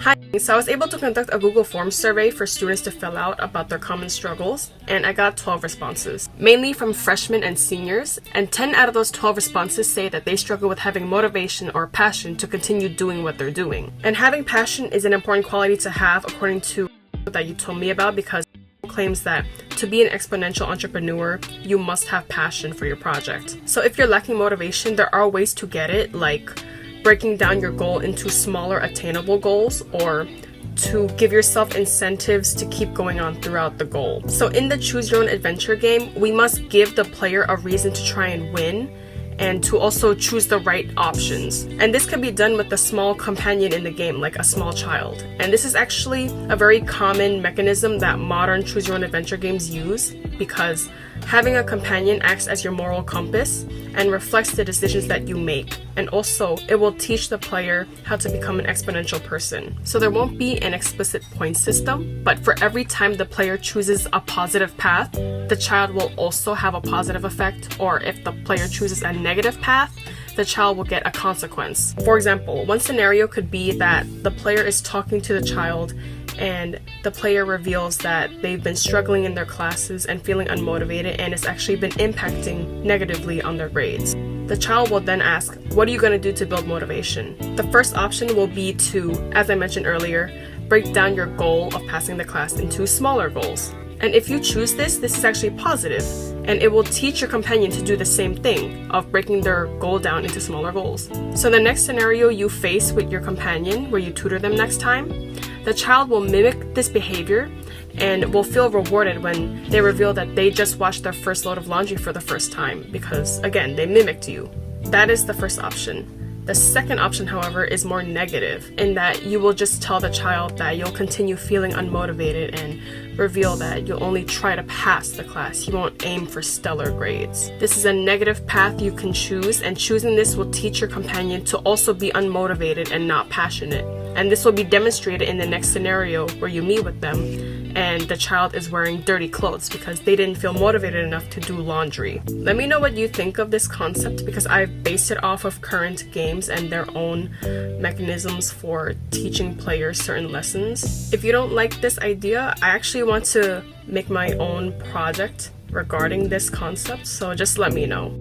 Hi, so I was able to conduct a Google Forms survey for students to fill out about their common struggles, and I got 12 responses, mainly from freshmen and seniors, and 10 out of those 12 responses say that they struggle with having motivation or passion to continue doing what they're doing. And having passion is an important quality to have according to that you told me about, because it claims that to be an exponential entrepreneur, you must have passion for your project. So if you're lacking motivation, there are ways to get it, like breaking down your goal into smaller attainable goals, or to give yourself incentives to keep going on throughout the goal. So in the Choose Your Own Adventure game, we must give the player a reason to try and win, and to also choose the right options. And this can be done with a small companion in the game, like a small child. And this is actually a very common mechanism that modern Choose Your Own Adventure games use, because having a companion acts as your moral compass and reflects the decisions that you make. And also, it will teach the player how to become an exponential person. So there won't be an explicit point system, but for every time the player chooses a positive path, the child will also have a positive effect, or if the player chooses a negative path, the child will get a consequence. For example, one scenario could be that the player is talking to the child and the player reveals that they've been struggling in their classes and feeling unmotivated, and it's actually been impacting negatively on their grades. The child will then ask, what are you going to do to build motivation? The first option will be to, as I mentioned earlier, break down your goal of passing the class into smaller goals. And if you choose this is actually positive, and it will teach your companion to do the same thing of breaking their goal down into smaller goals. So the next scenario you face with your companion, where you tutor them next time, the child will mimic this behavior and will feel rewarded when they reveal that they just washed their first load of laundry for the first time, because again, they mimicked you. That is the first option. The second option, however, is more negative, in that you will just tell the child that you'll continue feeling unmotivated and reveal that you'll only try to pass the class. You won't aim for stellar grades. This is a negative path you can choose, and choosing this will teach your companion to also be unmotivated and not passionate. And this will be demonstrated in the next scenario where you meet with them and the child is wearing dirty clothes because they didn't feel motivated enough to do laundry. Let me know what you think of this concept, because I've based it off of current games and their own mechanisms for teaching players certain lessons. If you don't like this idea, I actually want to make my own project regarding this concept, so just let me know.